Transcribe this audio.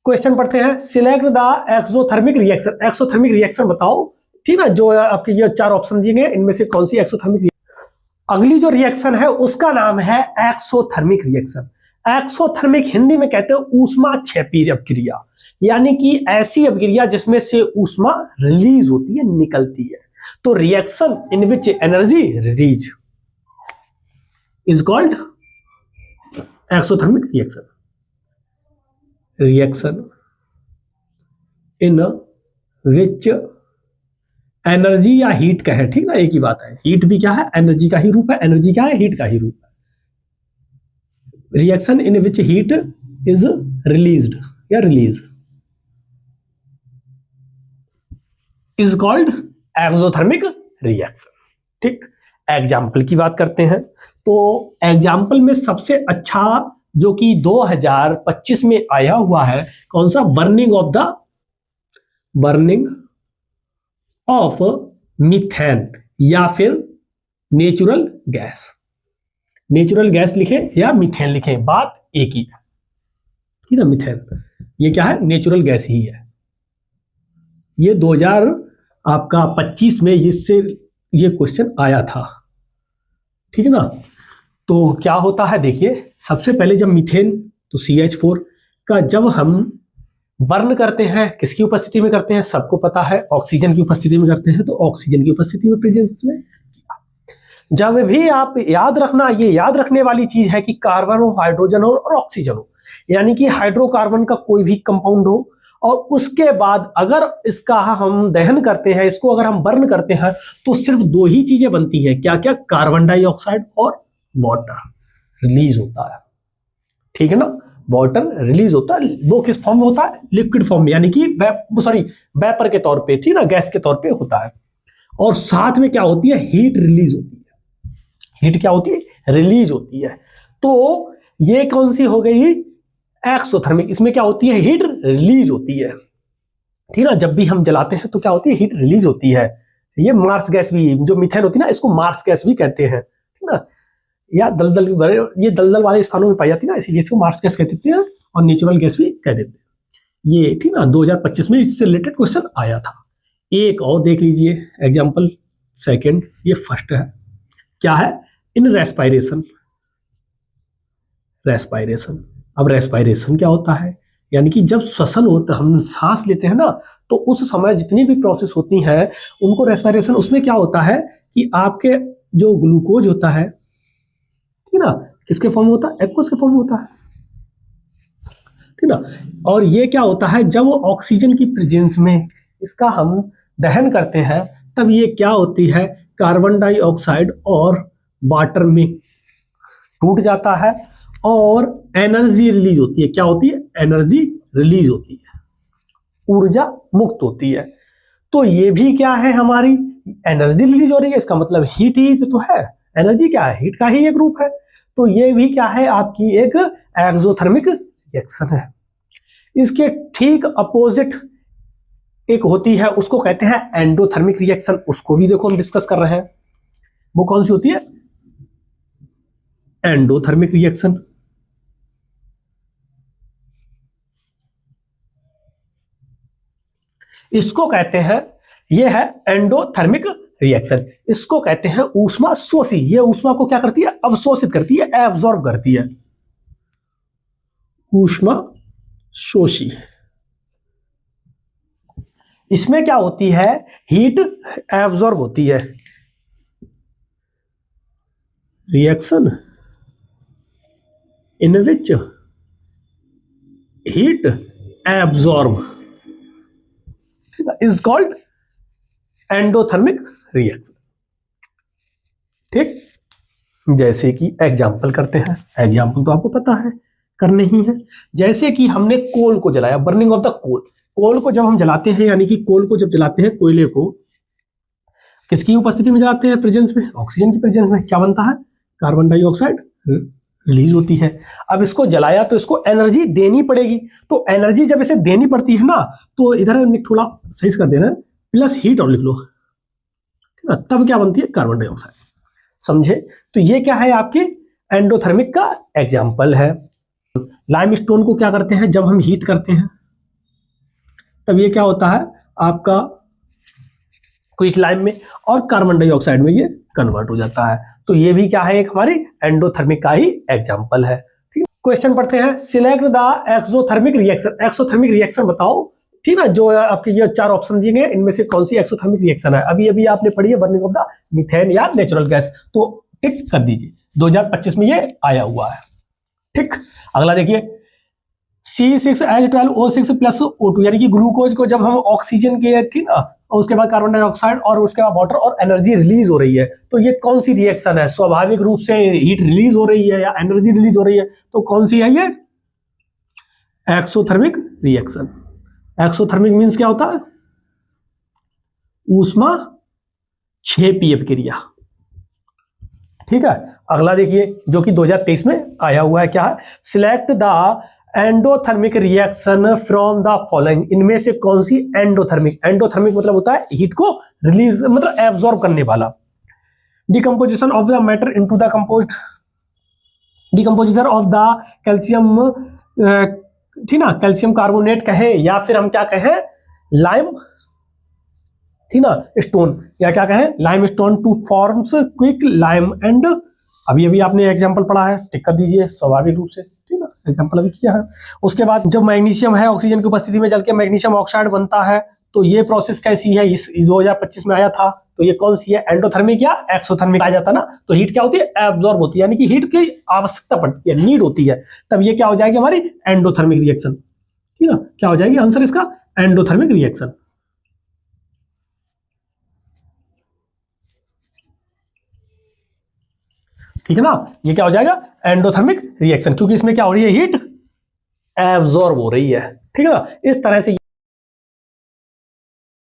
Question पढ़ते हैं, select the exothermic reaction. Exothermic reaction बताओ, ठीक है, जो आपके ये 4 ऑप्शन दिए गए इनमें से कौन सी एक्सोथर्मिक। अगली जो रिएक्शन है उसका नाम है एक्सोथर्मिक रिएक्शन। एक्सोथर्मिक हिंदी में कहते हैं ऊष्माक्षेपी अभिक्रिया, यानी कि ऐसी अभिक्रिया जिसमें से ऊष्मा रिलीज होती है, निकलती है। तो reaction in which energy release is called exothermic reaction. Reaction in which energy या हीट का है, ठीक ना, एक ही बात है। हीट भी क्या है, एनर्जी का ही रूप है, एनर्जी क्या है, हीट का ही रूप है। Reaction in which heat is released या release is called exothermic reaction. ठीक, एग्जाम्पल की बात करते हैं तो एग्जाम्पल में सबसे अच्छा जो कि 2025 में आया हुआ है, कौन सा, बर्निंग ऑफ मीथेन या फिर नेचुरल गैस। नेचुरल गैस लिखे या मीथेन लिखे, बात एक ही है, ठीक है। मीथेन ये क्या है, नेचुरल गैस ही है। ये 2025 में इससे ये क्वेश्चन आया था, ठीक है ना। तो क्या होता है, देखिए सबसे पहले जब मीथेन तो CH4 का जब हम बर्न करते हैं, किसकी उपस्थिति में करते हैं, सबको पता है, ऑक्सीजन की उपस्थिति में करते हैं। तो ऑक्सीजन की उपस्थिति में, प्रेजेंस में किया। जब भी आप याद रखना, ये याद रखने वाली चीज है कि कार्बन हो, हाइड्रोजन हो और ऑक्सीजन हो, यानी कि हाइड्रोकार्बन का कोई भी कंपाउंड हो, और उसके बाद अगर इसका हम दहन करते हैं, इसको अगर हम बर्न करते हैं, तो सिर्फ 2 ही चीजें बनती है, क्या क्या, कार्बन डाइऑक्साइड और वाटर रिलीज होता है, ठीक है ना। वाटर रिलीज होता है, वो किस फॉर्म में होता है, लिक्विड फॉर्म में, यानी कि वेपर के तौर पे, ठीक ना, गैस के तौर पे होता है। और साथ में क्या होती है, हीट रिलीज होती है। हीट क्या होती है, रिलीज होती है। तो ये कौन सी हो गई, एक्सोथर्मिक। इसमें क्या होती है, हीट रिलीज होती है, ठीक ना। जब भी हम जलाते हैं तो क्या होती है, हीट रिलीज होती है। ये मार्स गैस भी, जो मीथेन होती है ना, इसको मार्स गैस भी कहते हैं, ठीक ना। या दलदल, ये दलदल वाले स्थानों में पाई जाती है ना, इसीलिए इसको मार्स गैस कह देते हैं, और नेचुरल गैस भी कह देते हैं। ये ठीक ना, 2025 में इससे रिलेटेड क्वेश्चन आया था। एक और देख लीजिए एग्जाम्पल सेकंड, ये फर्स्ट है, क्या है, इन रेस्पायरेशन। रेस्पायरेशन, अब रेस्पायरेशन क्या होता है, यानी कि जब श्वसन होता है, हम सांस लेते हैं ना, तो उस समय जितनी भी प्रोसेस होती है उनको रेस्पायरेशन। उसमें क्या होता है कि आपके जो ग्लूकोज होता है, ठीक ना, किसके फॉर्म में होता है, एक्वस के फॉर्म में होता है, ठीक ना। और ये क्या होता है, जब ऑक्सीजन की प्रेजेंस में इसका हम दहन करते हैं, तब ये क्या होती है, कार्बन डाइऑक्साइड और वाटर में टूट जाता है और एनर्जी रिलीज होती है। क्या होती है, एनर्जी रिलीज होती है, ऊर्जा मुक्त होती है। तो ये भी क्या है, हमारी एनर्जी रिलीज हो रही है, इसका मतलब हीट ही तो है। एनर्जी क्या है, हीट का ही एक रूप है। तो ये भी क्या है, आपकी एक एक्सोथर्मिक रिएक्शन है। इसके ठीक अपोजिट एक होती है, उसको कहते हैं एंडोथर्मिक रिएक्शन। उसको भी देखो हम डिस्कस कर रहे हैं, वो कौन सी होती है, एंडोथर्मिक रिएक्शन। इसको कहते हैं, ये है एंडोथर्मिक रिएक्शन। इसको कहते हैं ऊष्मा शोषी। ये ऊष्मा को क्या करती है, अवशोषित करती है, एब्जॉर्ब करती है, ऊष्मा शोषी। इसमें क्या होती है, हीट एब्जॉर्ब होती है। Reaction in which heat absorb is called endothermic reaction. ठीक, जैसे कि एग्जाम्पल करते हैं, एग्जाम्पल तो आपको पता है करने ही है। जैसे कि हमने कोल को जलाया, बर्निंग ऑफ द कोल। कोल को जब हम जलाते हैं, यानी कि कोल को जब जलाते हैं, कोयले को किसकी उपस्थिति में जलाते हैं, प्रेजेंस में, ऑक्सीजन की प्रेजेंस में, क्या बनता है, कार्बन डाइऑक्साइड रिलीज होती है। अब इसको जलाया तो इसको एनर्जी देनी पड़ेगी। तो एनर्जी जब इसे देनी पड़ती है ना, तो इधर थोड़ा सही कर देना, प्लस हीट और लिख लो, ठीक है, तब क्या बनती है, कार्बन डाइऑक्साइड। समझे। तो ये क्या है, आपके एंडोथर्मिक का एग्जाम्पल है। लाइमस्टोन को क्या करते हैं, जब हम हीट करते हैं, तब ये क्या होता है आपका क्विकलाइम में, और कार्बन डाइऑक्साइड में ये कन्वर्ट हो जाता है। तो ये भी क्या है, एक हमारी एंडोथर्मिक का ही एग्जांपल है। ठीक है, क्वेश्चन पढ़ते हैं। Select the exothermic reaction. Exothermic reaction बताओ, ठीक ना, जो आपके ये 4 ऑप्शन दिए गए इनमें से कौन सी एक्सोथर्मिक रिएक्शन है। अभी अभी आपने पढ़ी है बर्निंग ऑफ द मीथेन या नेचुरल गैस, तो टिक कर दीजिए, 2025 में ये आया हुआ है। ठीक, अगला देखिए, C6H12O6 प्लस O2, यानी कि ग्लूकोज को जब हम ऑक्सीजन के, ठीक ना, और उसके बाद कार्बन डाइऑक्साइड और उसके बाद वाटर और एनर्जी रिलीज हो रही है, तो ये कौन सी रिएक्शन है। स्वाभाविक रूप से हीट रिलीज हो रही है या एनर्जी रिलीज हो रही है, तो कौन सी है ये, एक्सोथर्मिक रिएक्शन। एक्सोथर्मिक मींस क्या होता है, ऊष्मा क्षेपीय क्रिया। ठीक है, अगला देखिए जो कि 2023 में आया हुआ है, क्या है, select the endothermic reaction from the following. इनमें से कौन सी एंडोथर्मिक, एंडोथर्मिक मतलब होता है हीट को रिलीज, मतलब एब्जॉर्ब करने वाला। Decomposition of the matter into the compost, decomposition of the calcium, ठीक ना, कैल्शियम कार्बोनेट कहें या फिर हम क्या कहें, लाइम, ठीक ना, स्टोन, या क्या कहें, lime stone two forms quick lime and. अभी अभी आपने एग्जांपल पढ़ा है, टिक कर दीजिए स्वाभाविक रूप से, ठीक ना, एग्जांपल अभी किया है। उसके बाद जब मैग्नीशियम है ऑक्सीजन की उपस्थिति में जल के मैग्नीशियम ऑक्साइड बनता है, तो ये प्रोसेस कैसी है, इस 2025 में आया था, तो ये कौन सी है, एंडोथर्मिक या एक्सोथर्मिक आ जाता ना। तो हीट क्या होती है, एब्जॉर्ब होती है, यानी कि हीट की आवश्यकता पड़ती है, नीड होती है, तब ये क्या हो जाएगी हमारी एंडोथर्मिक रिएक्शन। ठीक है, क्या हो जाएगी आंसर इसका, एंडोथर्मिक रिएक्शन। ठीक है ना, ये क्या हो जाएगा, एंडोथर्मिक रिएक्शन, क्योंकि इसमें क्या हो रही है, हीट एब्जॉर्ब हो रही है। ठीक है ना, इस तरह से